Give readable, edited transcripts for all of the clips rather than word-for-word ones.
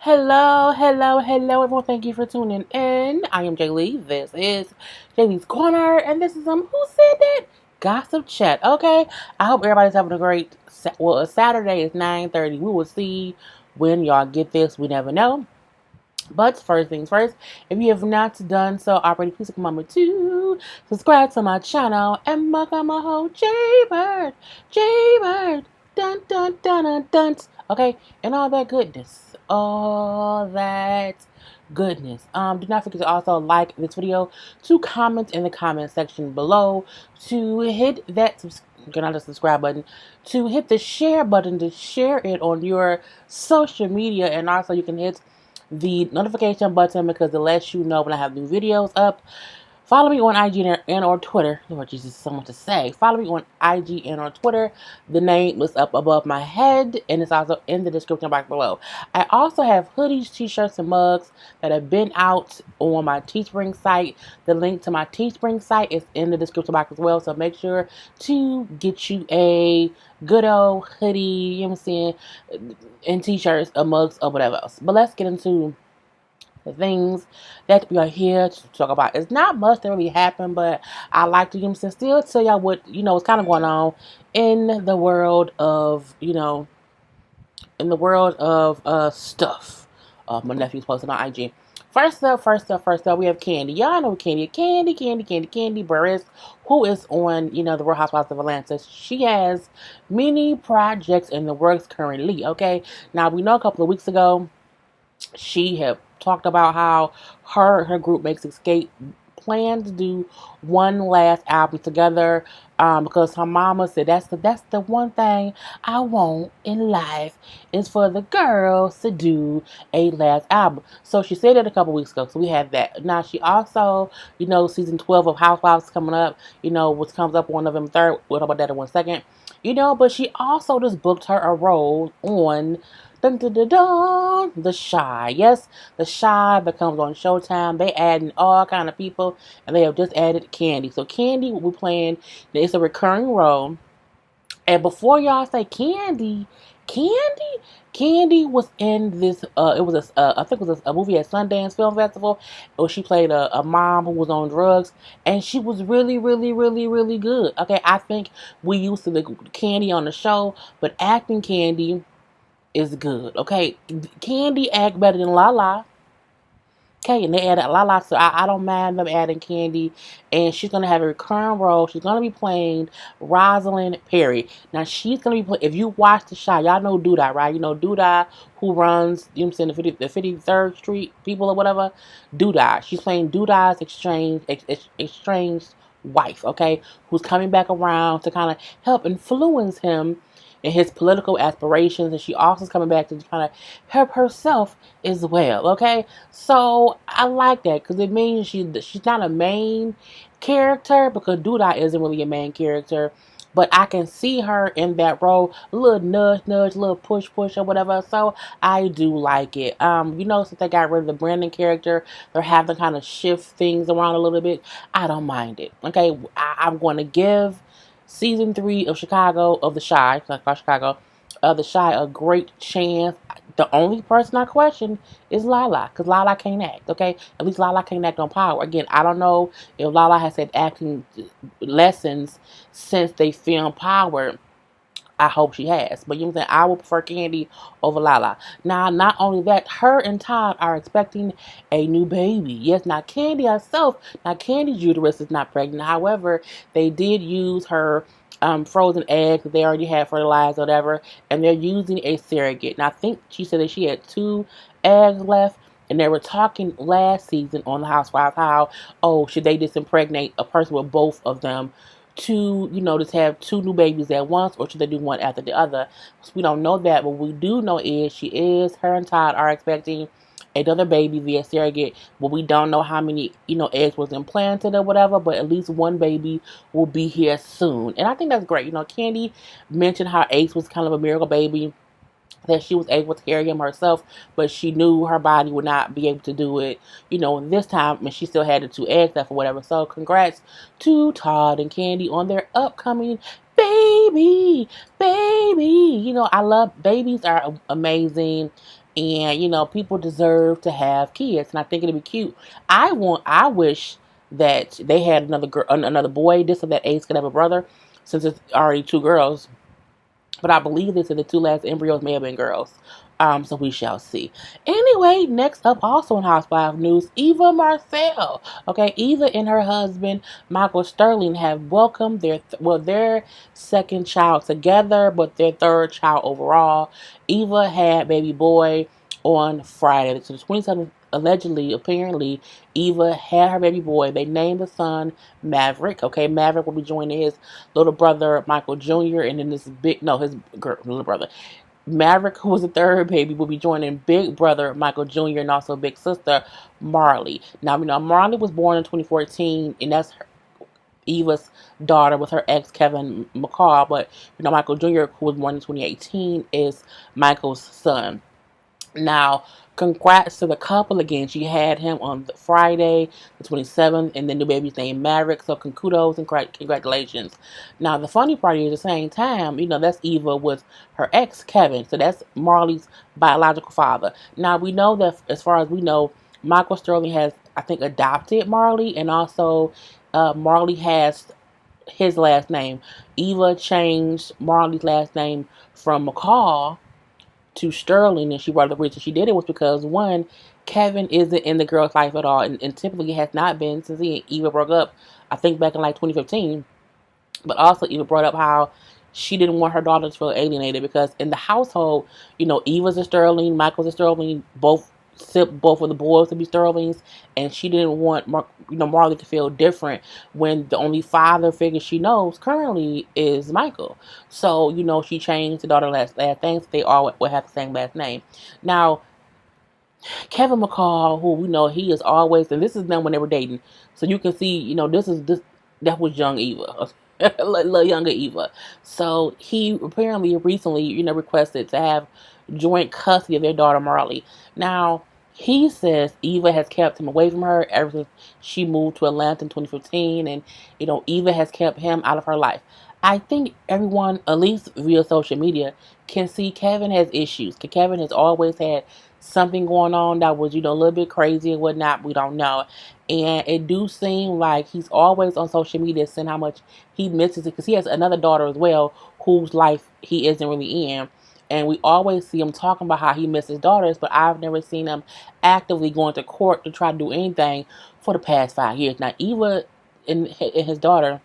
Hello, everyone. Thank you for tuning in. I am JayLee. This is JLeesCorner, and this is Who Said That? Gossip Chat. Okay, I hope everybody's having a great. Saturday is 9:30. We will see when y'all get this. We never know. But first things first, if you have not done so already, please take a moment to subscribe to my channel and become a whole JayBird, dun dun dun dun dun. Okay, and all that goodness, Do not forget to also like this video, to comment in the comment section below, to hit that not the subscribe button, to hit the share button to share it on your social media, and also you can hit the notification button because it lets you know when I have new videos up. Follow me on IG and or Twitter. Lord Jesus, so much to say. Follow me on IG and on Twitter. The name is up above my head, and it's also in the description box below. I also have hoodies, t-shirts, and mugs that have been out on my Teespring site. The link to my Teespring site is in the description box as well, so make sure to get you a good old hoodie, you know what I'm saying, and t-shirts or mugs or whatever else. But let's get into the things that we are here to talk about. It's not much that really happened, but I like to still tell y'all what is kind of going on in the world of stuff. My nephew's posted on IG. First up, we have Kandi. Y'all know Kandi Burruss, who is on, the Real Housewives of Atlanta. She has many projects in the works currently, okay? Now, we know a couple of weeks ago, she had talked about how her group Makes Escape planned to do one last album together, because her mama said that's the one thing I want in life is for the girls to do a last album. So she said it a couple weeks ago. So we had that. Now she also, season 12 of Housewives coming up, which comes up on November 3rd. We'll talk about that in 1 second. But she also just booked her a role on dun, dun, dun, dun, The Chi. Yes, The Chi that comes on Showtime. They adding all kind of people, and they have just added Kandi. So Kandi will be playing. It's a recurring role. And before y'all say Kandi was in this. It was I think it was a movie at Sundance Film Festival, where she played a mom who was on drugs, and she was really, really, really, really good. Okay, I think we used to the Kandi on the show, but acting Kandi is good. Okay, Kandi act better than Lala. Okay, and they added Lala, so I don't mind them adding Kandi, and she's gonna have a recurring role. She's gonna be playing Rosalind Perry. Now she's gonna be if you watch the show, y'all know Duda, right? You know Duda, who runs, the 53rd Street people or whatever. Duda, she's playing Duda's estranged wife. Okay, who's coming back around to kind of help influence him and his political aspirations, and she also is coming back to kind of help herself as well. Okay, so I like that because it means she's not a main character, because Duda isn't really a main character, but I can see her in that role, a little nudge, a little push or whatever. So I do like it. Since they got rid of the Brandon character, they're having to kind of shift things around a little bit. I don't mind it. Okay, I'm going to give Season 3 of Chicago, of The Chi, The Chi, a great chance. The only person I question is Lala, because Lala can't act, okay? At least Lala can't act on Power. Again, I don't know if Lala has had acting lessons since they filmed Power. I hope she has. But you know what I'm saying? I would prefer Kandi over Lala. Now, not only that, her and Todd are expecting a new baby. Yes, not Kandi herself. Now, Kandi's uterus is not pregnant. However, they did use her frozen eggs that they already had fertilized or whatever, and they're using a surrogate. Now, I think she said that she had 2 eggs left. And they were talking last season on The Housewives how, should they just impregnate a person with both of them to, just have 2 new babies at once, or should they do one after the other? So we don't know that. What we do know is her and Todd are expecting another baby via surrogate, but we don't know how many, eggs was implanted or whatever, but at least one baby will be here soon. And I think that's great. Kandi mentioned how Ace was kind of a miracle baby, that she was able to carry him herself, but she knew her body would not be able to do it, this time, and she still had the 2 eggs left or whatever. So congrats to Todd and Kandi on their upcoming baby. baby. You know, I love babies are amazing, and you know, people deserve to have kids, and I think it'd be cute. I wish that they had another girl, another boy. This or that Ace could have a brother, since it's already two girls. But I believe this and the two last embryos may have been girls. So we shall see. Anyway, next up, also in Housewives news, Eva Marcille. Okay, Eva and her husband Michael Sterling have welcomed their second child together, but their third child overall. Eva had baby boy on Friday, so the 27th. Allegedly, apparently, Eva had her baby boy. They named the son Maverick. Okay, Maverick will be joining his little brother Michael Jr. and then his little brother Maverick, who was the third baby, will be joining big brother Michael Jr. and also big sister Marley. Now, you know, Marley was born in 2014, and that's Eva's daughter with her ex Kevin McCall. But you know, Michael Jr., who was born in 2018, is Michael's son. Now, congrats to the couple again. She had him on Friday, the 27th, and the new baby's named Maverick. So, kudos and congratulations. Now, the funny part is at the same time, you know, that's Eva with her ex, Kevin. So, that's Marley's biological father. Now, we know that, as far as we know, Michael Sterling has, I think, adopted Marley, and also Marley has his last name. Eva changed Marley's last name from McCall to Sterling, and she brought the reason she did it was because, one, Kevin isn't in the girl's life at all, and typically has not been since he and Eva broke up, I think back in like 2015. But also Eva brought up how she didn't want her daughter to feel alienated because in the household, you know, Eva's a Sterling, Michael's a Sterling, both of the boys to be Sterlings, and she didn't want Marley to feel different when the only father figure she knows currently is Michael. So you know, she changed the daughter last name so they all will have the same last name. Now, Kevin McCall, who we know he is always, and this is them when they were dating, so you can see, you know, that was young Eva. Little younger Eva. So he apparently recently, you know, requested to have joint custody of their daughter Marley. Now, he says Eva has kept him away from her ever since she moved to Atlanta in 2015, and you know, Eva has kept him out of her life. I think everyone, at least via social media, can see Kevin has issues. Kevin has always had something going on that was, you know, a little bit crazy and whatnot. We don't know. And it do seem like he's always on social media saying how much he misses it because he has another daughter as well whose life he isn't really in. And we always see him talking about how he misses daughters, but I've never seen him actively going to court to try to do anything for the past 5 years. Now, Eva and his daughter,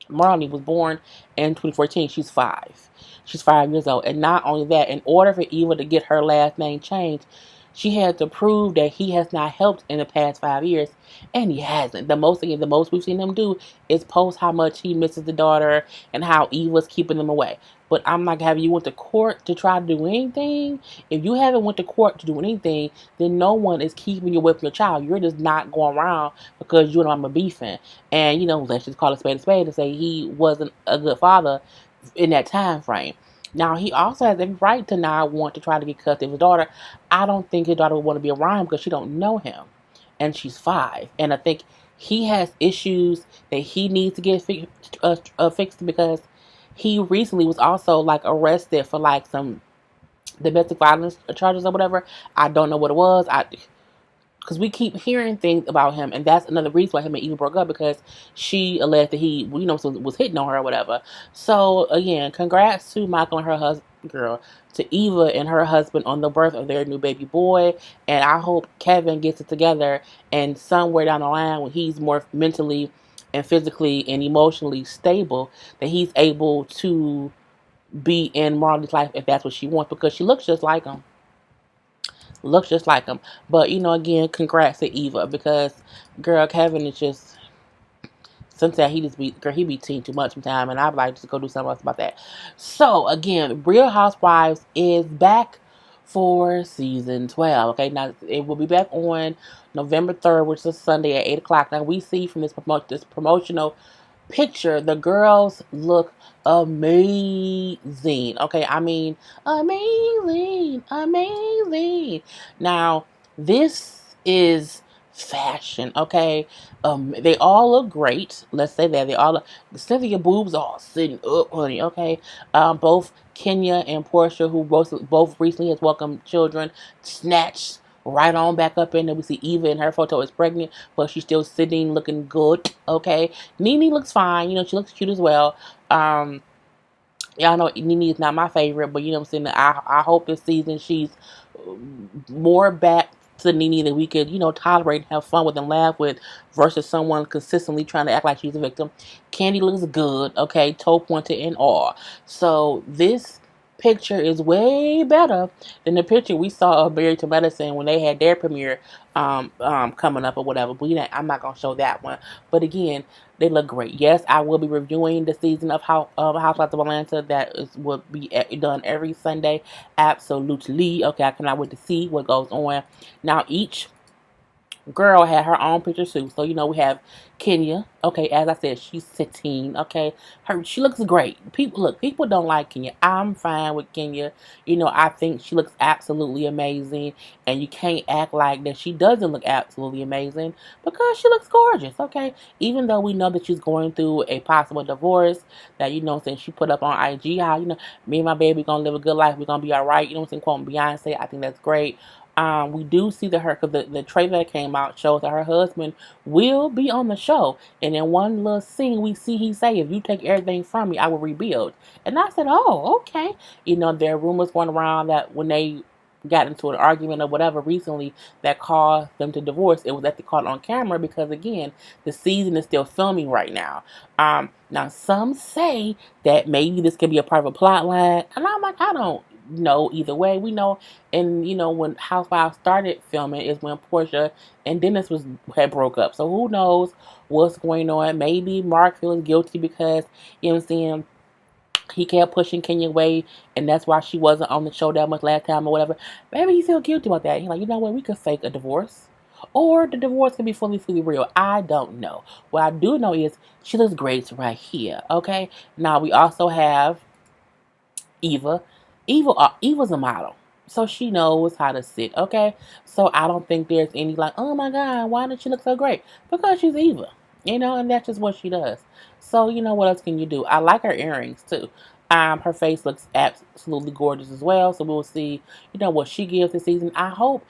Marley, was born in 2014. She's 5. She's 5 years old. And not only that, in order for Eva to get her last name changed, she had to prove that he has not helped in the past 5 years, and he hasn't. The most we've seen him do is post how much he misses the daughter and how Eva's keeping them away. But I'm like, have you went to court to try to do anything? If you haven't went to court to do anything, then no one is keeping you away from your child. You're just not going around because you and I'm a beefing. And, you know, let's just call a spade and say he wasn't a good father in that time frame. Now, he also has every right to not want to try to get custody of his daughter. I don't think his daughter would want to be around him because she don't know him. And she's 5. And I think he has issues that he needs to get fixed because he recently was also, like, arrested for, like, some domestic violence charges or whatever. I don't know what it was. Because we keep hearing things about him, and that's another reason why him and Eva broke up, because she alleged that he, you know, was hitting on her or whatever. So, again, congrats to Michael and her husband, to Eva and her husband on the birth of their new baby boy, and I hope Kevin gets it together, and somewhere down the line, when he's more mentally and physically and emotionally stable, that he's able to be in Marley's life if that's what she wants, because she looks just like him. But, you know, again, congrats to Eva, because, girl, Kevin is just, sometimes he be teasing too much sometimes, and I'd like to go do something else about that. So, again, Real Housewives is back for season 12. Okay, now it will be back on November 3rd, which is Sunday at 8 o'clock. Now, we see from this promotional picture, the girls look amazing. Okay, I mean, amazing. Now, this is fashion, okay? They all look great. Let's say that. They all look, Cynthia boobs all sitting up, honey, okay? Both Kenya and Portia, who both recently has welcomed children, snatched right on back up in there. We see Eva in her photo is pregnant, but she's still sitting looking good, okay? Nene looks fine. She looks cute as well. Y'all know Nene is not my favorite, but you know what I'm saying? I hope this season she's more back to Nene that we could, tolerate and have fun with and laugh with versus someone consistently trying to act like she's a victim. Kandi looks good, okay? Toe pointed and all. So this picture is way better than the picture we saw of Married to Medicine when they had their premiere coming up or whatever. But I'm not gonna show that one. But again, they look great. Yes, I will be reviewing the season of Housewives of Atlanta will be done every Sunday. Absolutely. Okay, I cannot wait to see what goes on. Now, each girl had her own picture too. So, we have Kenya. Okay, as I said, she's 16. Okay, she looks great. People don't like Kenya. I'm fine with Kenya. I think she looks absolutely amazing, and you can't act like that she doesn't look absolutely amazing because she looks gorgeous. Okay, even though we know that she's going through a possible divorce, that since she put up on IG how me and my baby gonna live a good life, we're gonna be all right. Quoting Beyonce, I think that's great. We do see that because the trailer that came out shows that her husband will be on the show. And in one little scene, we see he say, if you take everything from me, I will rebuild. And I said, oh, okay. There are rumors going around that when they got into an argument or whatever recently that caused them to divorce, it was actually caught on camera because, again, the season is still filming right now. Now, some say that maybe this could be a part of a plot line. And I'm like, I don't know either way. We know, and when Housewives started filming is when Portia and Dennis had broke up. So who knows what's going on? Maybe Mark feels guilty because he kept pushing Kenya away, and that's why she wasn't on the show that much last time or whatever. Maybe he feels guilty about that. He's like, you know what? We could fake a divorce. Or the divorce could be fully real. I don't know. What I do know is she looks great right here. Okay? Now, we also have Eva. Eva's a model. So she knows how to sit, okay? So I don't think there's any like, oh my God, why does she look so great? Because she's Eva, and that's just what she does. So, what else can you do? I like her earrings too. Her face looks absolutely gorgeous as well. So we'll see, what she gives this season. I hope,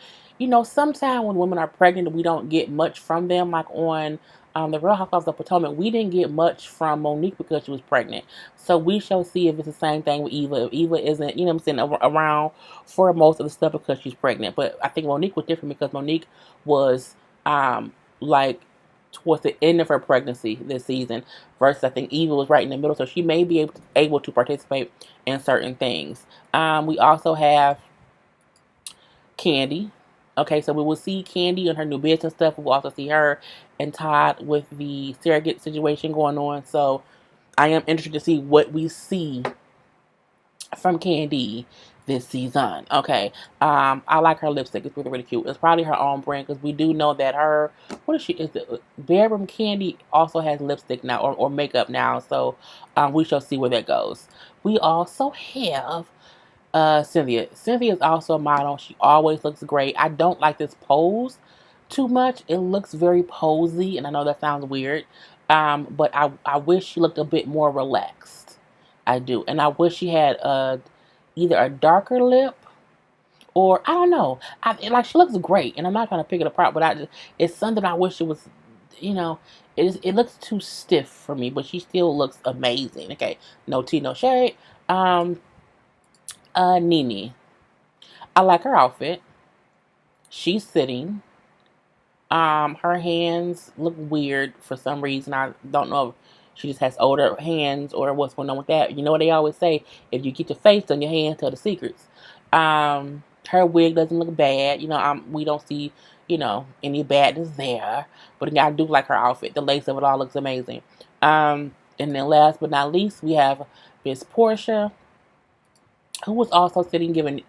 sometime when women are pregnant, we don't get much from them, like on the Real Housewives of Potomac, we didn't get much from Monique because she was pregnant. So we shall see if it's the same thing with Eva. If Eva isn't, around for most of the stuff because she's pregnant. But I think Monique was different because Monique was like towards the end of her pregnancy this season versus I think Eva was right in the middle. So she may be able to participate in certain things. We also have Kandi. Okay, so we will see Kandi and her new business stuff. We will also see her and Todd with the surrogate situation going on. So I am interested to see what we see from Kandi this season. Okay, I like her lipstick. It's really, really cute. It's probably her own brand because we do know that is the Bedroom Kandi also has lipstick now or makeup now. So we shall see where that goes. We also have Cynthia. Cynthia is also a model. She always looks great. I don't like this pose too much. It looks very posy, and I know that sounds weird. But I wish she looked a bit more relaxed. I do. And I wish she had either a darker lip or I don't know. She looks great, and I'm not trying to pick it apart, but it's something I wish it was, it looks too stiff for me, but she still looks amazing. Okay, no tea, no shade. Nene. I like her outfit. She's sitting. Her hands look weird for some reason. I don't know if she just has older hands or what's going on with that. You know what they always say? If you get your face on your hands, tell the secrets. Her wig doesn't look bad. We don't see, any badness there. But I do like her outfit. The lace of it all looks amazing. And then last but not least, we have Miss Portia, who was also sitting giving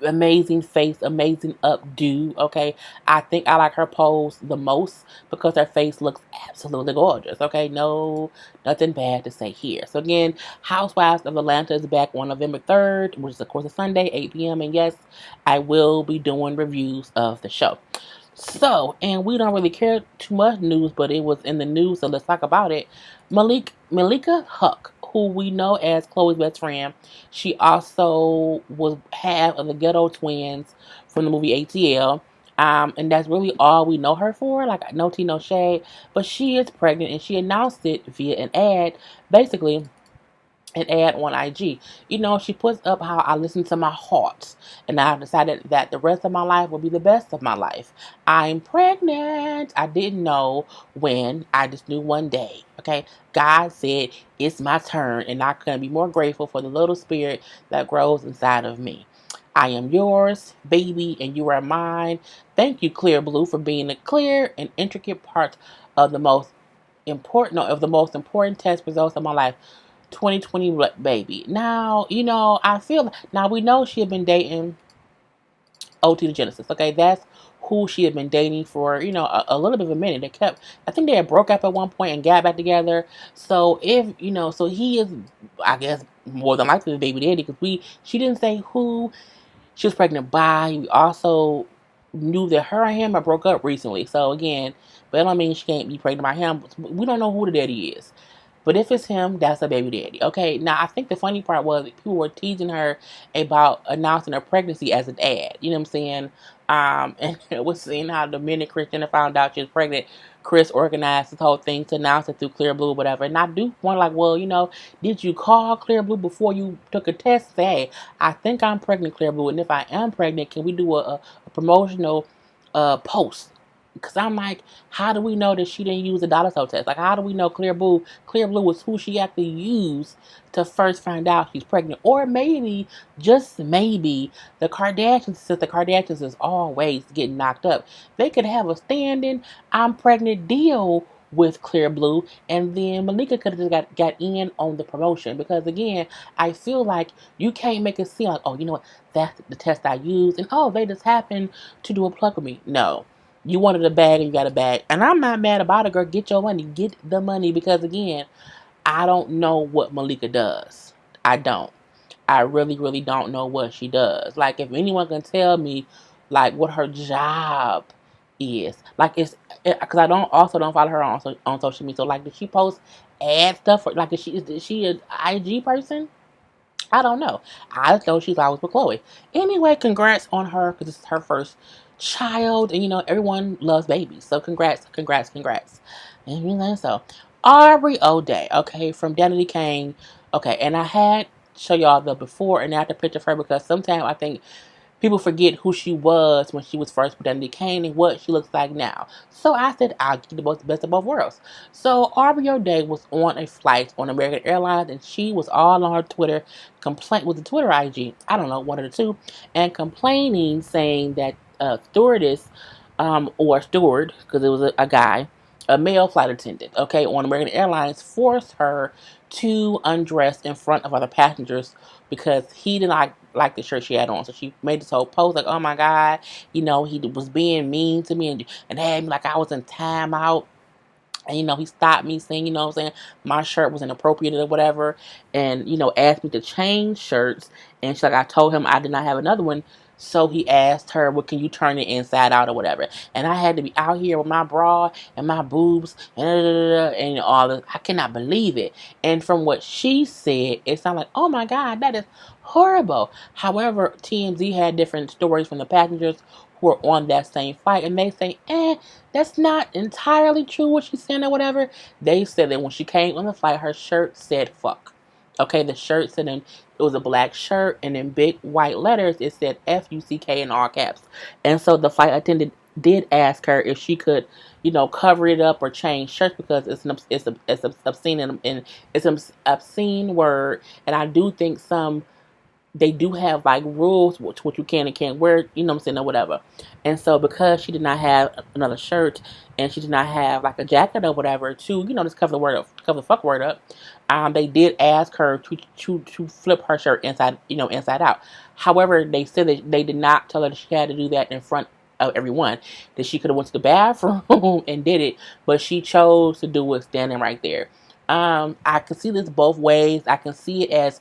amazing face, amazing updo. Okay, I think I like her pose the most because her face looks absolutely gorgeous. Okay, no, nothing bad to say here. So again, Housewives of Atlanta is back on November 3rd, which is of course a Sunday, 8 p.m. And yes, I will be doing reviews of the show. So, and we don't really care too much news, but it was in the news, so let's talk about it. Malika Haqq, who we know as Chloe's best friend, she also was half of the Ghetto Twins from the movie ATL. And that's really all we know her for. Like, no tea, no shade. But she is pregnant, and she announced it via an ad. Basically, an ad on IG. She puts up how I listen to my heart, and I've decided that the rest of my life will be the best of my life. I'm pregnant. I didn't know when. I just knew one day. Okay, God said it's my turn, and I couldn't be more grateful for the little spirit that grows inside of me. I am yours, baby, and you are mine. Thank you, Clear Blue, for being a clear and intricate part of the most important test results of my life. 2020 baby. Now, I feel now we know she had been dating OT the Genesis. Okay, that's who she had been dating for, a little bit of a minute. I think they had broke up at one point and got back together. So so he is, I guess, more than likely the baby daddy because she didn't say who she was pregnant by. We also knew that her and him had broke up recently. So again, but that don't mean she can't be pregnant by him. We don't know who the daddy is. But if it's him, that's a baby daddy. Okay, now I think the funny part was people were teasing her about announcing her pregnancy as an ad. You know what I'm saying? And it was seeing how the minute Kris Jenner found out she was pregnant, Kris organized this whole thing to announce it through Clear Blue or whatever. And I do want well, did you call Clear Blue before you took a test? Say, hey, I think I'm pregnant, Clear Blue. And if I am pregnant, can we do a promotional post? Because I'm like, how do we know that she didn't use a dollar store test? Like, how do we know Clear Blue was who she actually used to first find out she's pregnant? Or maybe, just maybe, since the Kardashians is always getting knocked up, they could have a standing I'm pregnant deal with Clear Blue, and then Malika could have just got in on the promotion. Because again, I feel like you can't make it seem like, oh, you know what, that's the test I used, and oh, they just happened to do a plug with me. No. You wanted a bag and you got a bag. And I'm not mad about it, girl. Get your money. Get the money. Because again, I don't know what Malika does. I don't. I really, really don't know what she does. Like, if anyone can tell me, like, what her job is. Like, because I don't follow her on social media. So, like, does she post ad stuff? Like, is she an IG person? I don't know. I just know she's always with Chloe. Anyway, congrats on her because it's her first child, and everyone loves babies. So congrats, congrats, congrats. And so RHOA Day, okay, from Danity Kane. Okay, and I had show y'all the before and after picture of her because sometimes I think people forget who she was when she was first with Danity Kane and what she looks like now. So I said I'll get the best of both worlds. So RHOA Day was on a flight on American Airlines, and she was all on her Twitter with the Twitter IG, I don't know, one of the two, and complaining, saying that stewardess, or steward, because it was a guy, a male flight attendant, okay, on American Airlines, forced her to undress in front of other passengers because he did not like the shirt she had on. So she made this whole post like, oh my God, he was being mean to me and had me like I was in timeout. And, he stopped me saying, what I'm saying, my shirt was inappropriate or whatever. And, asked me to change shirts. And she's like, I told him I did not have another one. So he asked her, well, can you turn it inside out or whatever? And I had to be out here with my bra and my boobs and all this. I cannot believe it. And from what she said, it sounded like, oh my God, that is horrible. However, TMZ had different stories from the passengers who were on that same flight. And they say, that's not entirely true what she's saying or whatever. They said that when she came on the flight, her shirt said fuck. Okay, the shirt said, and it was a black shirt, and in big white letters, it said F-U-C-K in all caps. And so the flight attendant did ask her if she could, cover it up or change shirts because it's obscene and it's an obscene word. And I do think they do have like rules what you can and can't wear, or whatever. And so because she did not have another shirt and she did not have like a jacket or whatever to, just cover the fuck word up, they did ask her to flip her shirt inside out. However, they said that they did not tell her that she had to do that in front of everyone, that she could have went to the bathroom and did it, but she chose to do it standing right there. I can see this both ways. I can see it as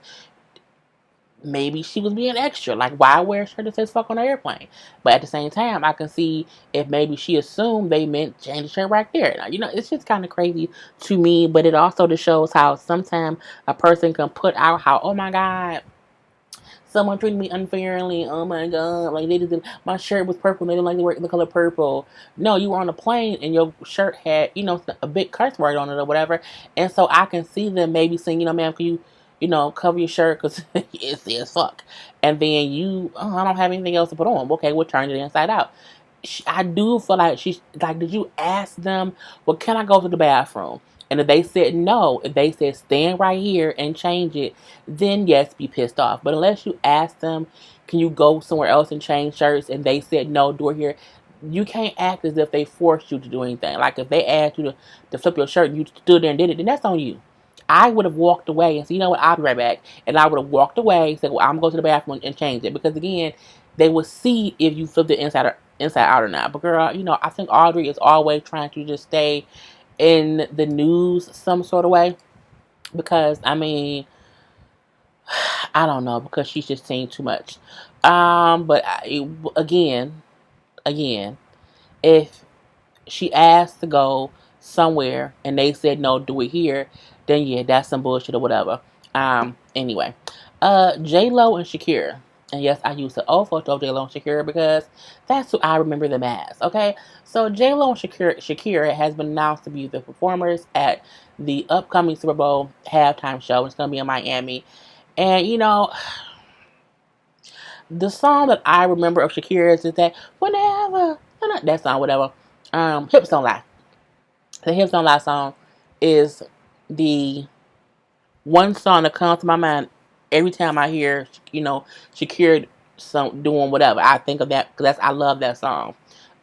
maybe she was being extra. Like, why wear a shirt that says fuck on an airplane? But at the same time, I can see if maybe she assumed they meant change the shirt right there. Now, it's just kind of crazy to me, but it also just shows how sometimes a person can put out how, oh my God, someone treated me unfairly. Oh my God, like they did. My shirt was purple. They didn't like the color purple. No, you were on a plane and your shirt had, a big curse word on it or whatever. And so I can see them maybe saying, ma'am, can you, cover your shirt because it says fuck. And then I don't have anything else to put on. Okay, we'll turn it inside out. I do feel like she's like, did you ask them, well, can I go to the bathroom? And if they said no, if they said stand right here and change it, then yes, be pissed off. But unless you ask them, can you go somewhere else and change shirts? And they said no, do it here. You can't act as if they forced you to do anything. Like if they asked you to flip your shirt and you stood there and did it, then that's on you. I would have walked away and said, you know what, I'll be right back. And I would have walked away and said, well, I'm going to the bathroom and change it. Because again, they will see if you flipped it inside out or not. But girl, I think Audrey is always trying to just stay in the news some sort of way. Because, I mean, I don't know. Because she's just saying too much. But again, if she asked to go somewhere and they said no, do it here, then yeah, that's some bullshit or whatever. Anyway, J-Lo and Shakira. And yes, I use the old photo of J-Lo and Shakira because that's who I remember them as, okay? So J-Lo and Shakira has been announced to be the performers at the upcoming Super Bowl halftime show. It's going to be in Miami. And, the song that I remember of Shakira's is that whenever, that song, whatever. Hips Don't Lie. The Hips Don't Lie song is the one song that comes to my mind every time I hear, Shakira doing whatever. I think of that because I love that song.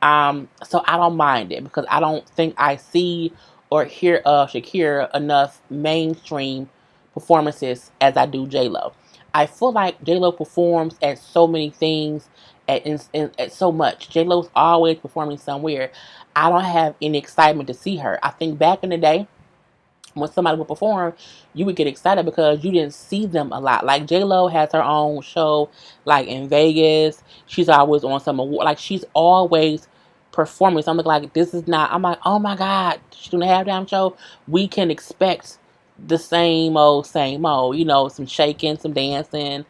So I don't mind it because I don't think I see or hear of Shakira enough mainstream performances as I do J-Lo. I feel like J-Lo performs at so many things, at so much. J-Lo's always performing somewhere. I don't have any excitement to see her. I think back in the day, when somebody would perform, you would get excited because you didn't see them a lot. Like J-Lo has her own show, like in Vegas. She's always on some award. Like she's always performing. Something like this is not. I'm like, oh my God, she's doing a halftime show. We can expect the same old. Some shaking, some dancing.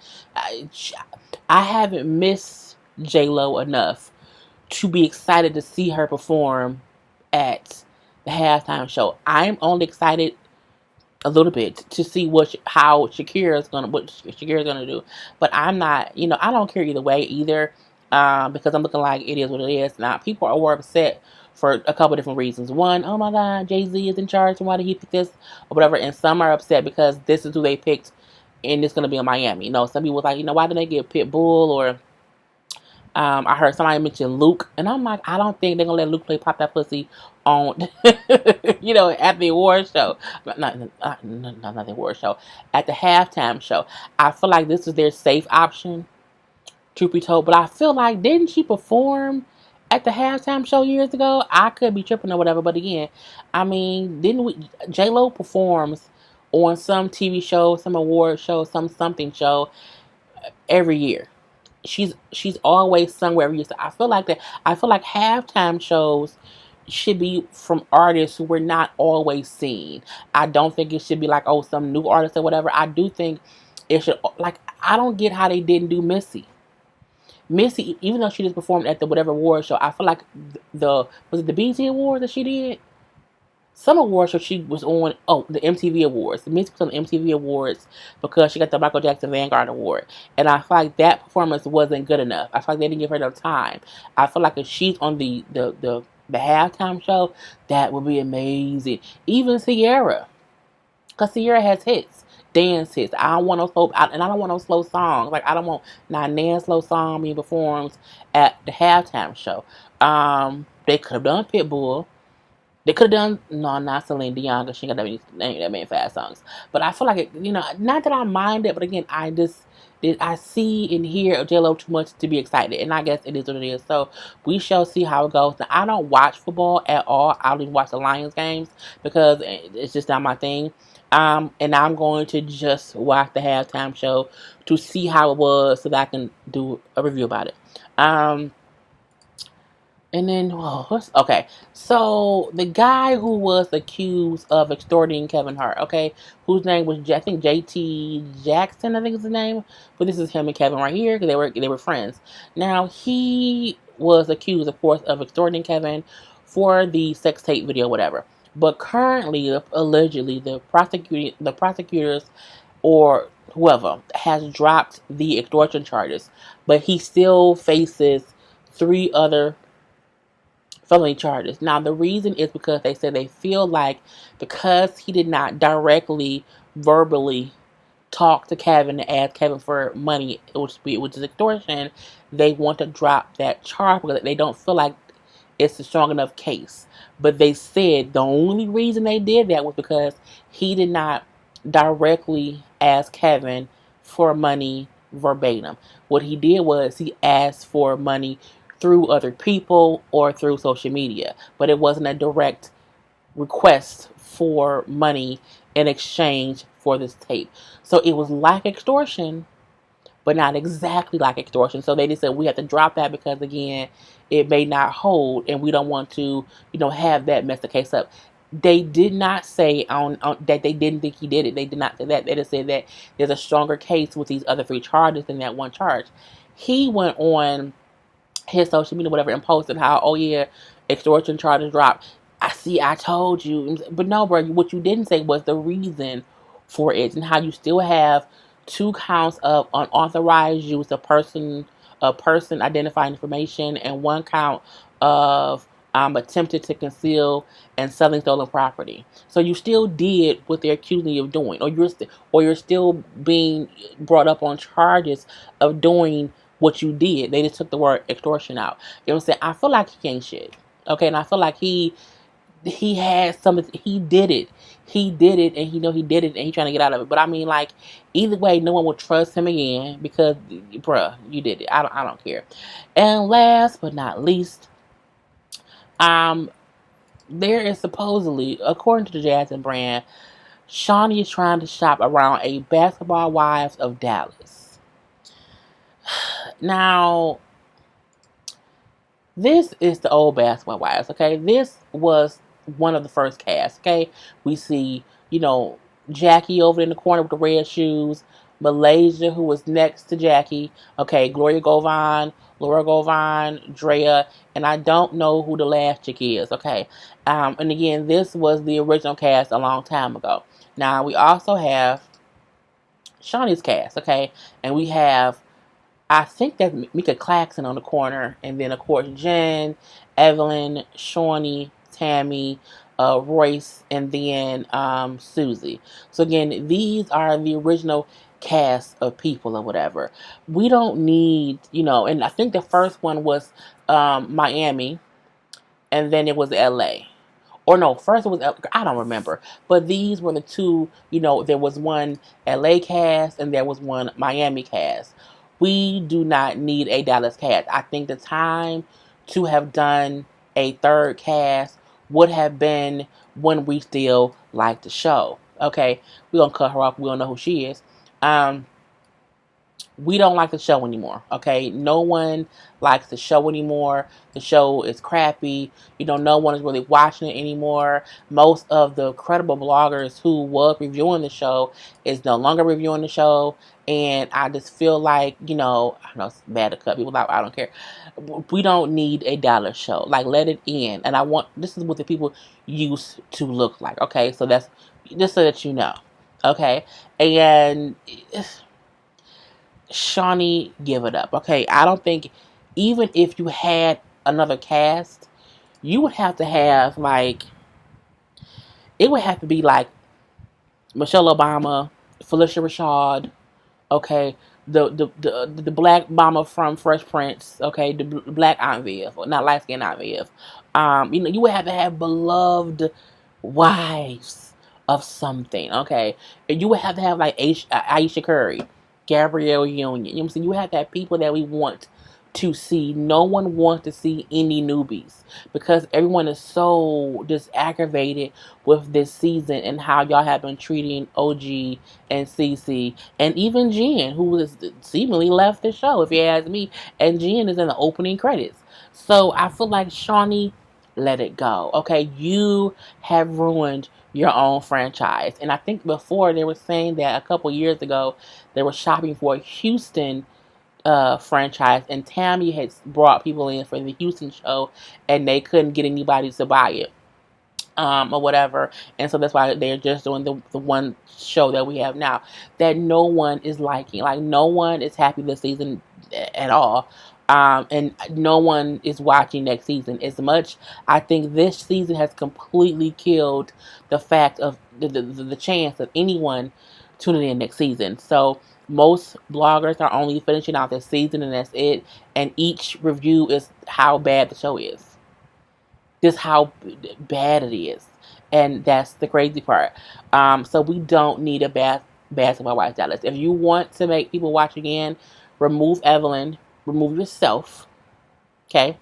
I haven't missed J-Lo enough to be excited to see her perform at the halftime show. I'm only excited a little bit to see how Shakira's gonna do. But I'm not, I don't care either way either, because I'm looking like it is what it is. Now people are upset for a couple different reasons. One, oh my God, Jay-Z is in charge, and why did he pick this or whatever? And some are upset because this is who they picked, and it's gonna be in Miami. Some people was like, why didn't they get Pitbull or I heard somebody mention Luke, and I'm like, I don't think they're gonna let Luke play Pop That Pussy on, at the award show. Not the award show. At the halftime show. I feel like this is their safe option, truth be told. But I feel like, didn't she perform at the halftime show years ago? I could be tripping or whatever, but again, I mean, J-Lo performs on some TV show, some award show, something show every year. She's always somewhere every year. So I feel like halftime shows should be from artists who we're not always seeing. I don't think it should be like, some new artist or whatever. I do think it should, like, I don't get how they didn't do Missy. Missy, even though she just performed at the whatever award show, I feel like was it the BET Awards that she did? Some awards show she was on, the MTV Awards. The Missy was on the MTV Awards because she got the Michael Jackson Vanguard Award. And I feel like that performance wasn't good enough. I feel like they didn't give her enough time. I feel like if she's on the halftime show, that would be amazing. Even Sierra. Because Sierra has hits. Dance hits. I don't want no slow, and I don't want no slow songs. Like, I don't want nan slow song being performed at the halftime show. They could have done Pitbull. They could have done, no, not Celine Dion, because she ain't got that many fast songs. But I feel like, not that I mind it, but again, I see and hear J-Lo too much to be excited. And I guess it is what it is. So we shall see how it goes. Now, I don't watch football at all. I don't even watch the Lions games because it's just not my thing. And I'm going to just watch the halftime show to see how it was so that I can do a review about it. And then, okay. So the guy who was accused of extorting Kevin Hart, okay, whose name was I think JT Jackson, I think is his name, but this is him and Kevin right here because they were friends. Now he was accused, of course, of extorting Kevin for the sex tape video, whatever. But currently, allegedly, the prosecutors or whoever has dropped the extortion charges, but he still faces 3 other felony charges. Now, the reason is because they said they feel like because he did not directly, verbally talk to Kevin and ask Kevin for money, which is extortion, they want to drop that charge because they don't feel like it's a strong enough case. But they said the only reason they did that was because he did not directly ask Kevin for money verbatim. What he did was he asked for money through other people or through social media, but it wasn't a direct request for money in exchange for this tape. So it was like extortion, but not exactly like extortion. So they just said we have to drop that because again, it may not hold, and we don't want to, have that mess the case up. They did not say on that they didn't think he did it. They did not say that. They just said that there's a stronger case with these other 3 charges than that one charge. He went on his social media, whatever, and posted how, oh yeah, extortion charges dropped. I told you. But no, bro, what you didn't say was the reason for it and how you still have 2 counts of unauthorized use of person identifying information and 1 count of attempted to conceal and selling stolen property. So you still did what they're accusing you of doing, or you're still being brought up on charges of doing what you did. They just took the word extortion out. You know what I'm saying? I feel like he ain't shit. Okay, and I feel like he had something. He did it, and he know he did it, and he trying to get out of it. But I mean, like, either way, no one will trust him again because, bruh, you did it. I don't care. And last but not least, there is supposedly, according to the Jasmine brand, Shaunie is trying to shop around a Basketball Wives of Dallas. Now, this is the old Basketball Wives, okay? This was one of the first casts, okay? We see, Jackie over in the corner with the red shoes, Malaysia, who was next to Jackie, okay, Gloria Govan, Laura Govan, Drea, and I don't know who the last chick is, okay? And again, this was the original cast a long time ago. Now, we also have Shaunie's cast, okay? And we have, I think that's Mika Claxton on the corner, and then of course Jen, Evelyn, Shaunie, Tammy, Royce, and then Susie. So again, these are the original cast of people or whatever. We don't need, and I think the first one was Miami, and then it was LA. Or no, first it was, I don't remember. But these were the 2, there was one LA cast and there was one Miami cast. We do not need a Dallas cast. I think the time to have done a 3rd cast would have been when we still like the show. Okay, we're going to cut her off. We don't know who she is. We don't like the show anymore, okay? No one likes the show anymore. The show is crappy. No one is really watching it anymore. Most of the credible bloggers who were reviewing the show is no longer reviewing the show. And I just feel like, I know it's bad to cut people out. I don't care. We don't need a Dallas show. Like, let it end. And this is what the people used to look like, okay? So that's just so that you know, okay? And Shaunie, give it up. Okay, I don't think, even if you had another cast, you would have to have, like, it would have to be like Michelle Obama, Felicia Rashad, okay, the black mama from Fresh Prince, okay, the black Aunt Viv, or not light skinned Aunt Viv. You would have to have beloved wives of something, okay, and you would have to have like Aisha Curry, Gabrielle Union. You know what I'm saying? You have to have people that we want to see. No one wants to see any newbies because everyone is so just aggravated with this season and how y'all have been treating OG and CC and even Jen, who was seemingly left the show, if you ask me. And Jen is in the opening credits. So I feel like Shaunie, let it go. Okay, you have ruined your own franchise. And I think before they were saying that a couple years ago they were shopping for a Houston franchise, and Tammy had brought people in for the Houston show, and they couldn't get anybody to buy it, or whatever. And so that's why they're just doing the one show that we have now that no one is liking. Like, no one is happy this season at all. And no one is watching next season as much. I think this season has completely killed the fact of the chance of anyone tuning in next season. So most bloggers are only finishing out this season and that's it. And each review is how bad the show is. Just how bad it is. And that's the crazy part. So we don't need a basketball wives Dallas. If you want to make people watch again, remove Evelyn, remove yourself, okay?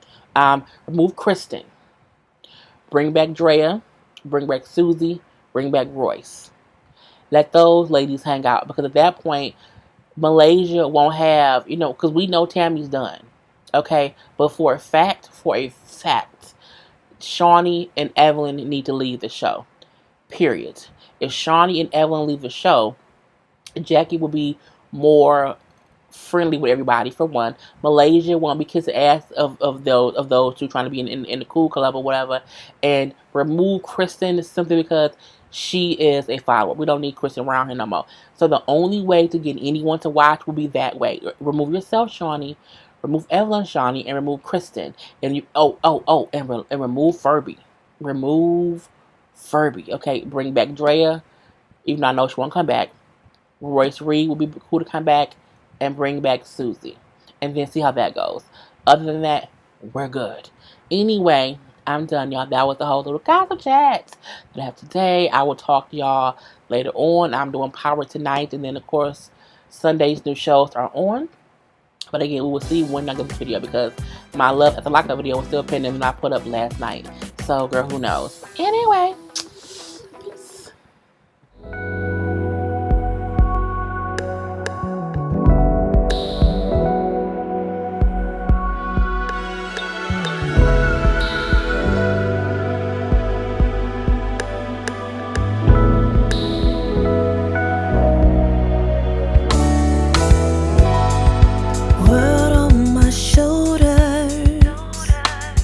Remove Kristen, bring back Drea, bring back Susie, bring back Royce. Let those ladies hang out, because at that point, Malaysia won't have, because we know Tammy's done, okay? But for a fact, Shaunie and Evelyn need to leave the show, period. If Shaunie and Evelyn leave the show, Jackie will be more friendly with everybody, for one. Malaysia won't be kissing ass of those who trying to be in the cool club or whatever. And remove Kristen simply because she is a follower. We don't need Kristen around here no more. So the only way to get anyone to watch will be that way. Remove yourself, Shaunie. Remove Evelyn, Shaunie, and remove Kristen. And and remove Furby. Remove Furby. Okay, bring back Drea, even though I know she won't come back. Royce Reed will be cool to come back, and bring back Susie, and then see how that goes. Other than that, we're good. Anyway, I'm done, y'all. That was the whole little gossip chat that I have today. I will talk to y'all later on. I'm doing Power tonight, and then of course Sunday's new shows are on. But again, we will see when I get this video, because my Love at the Lockup video was still pending and I put up last night. So, girl, who knows? Anyway.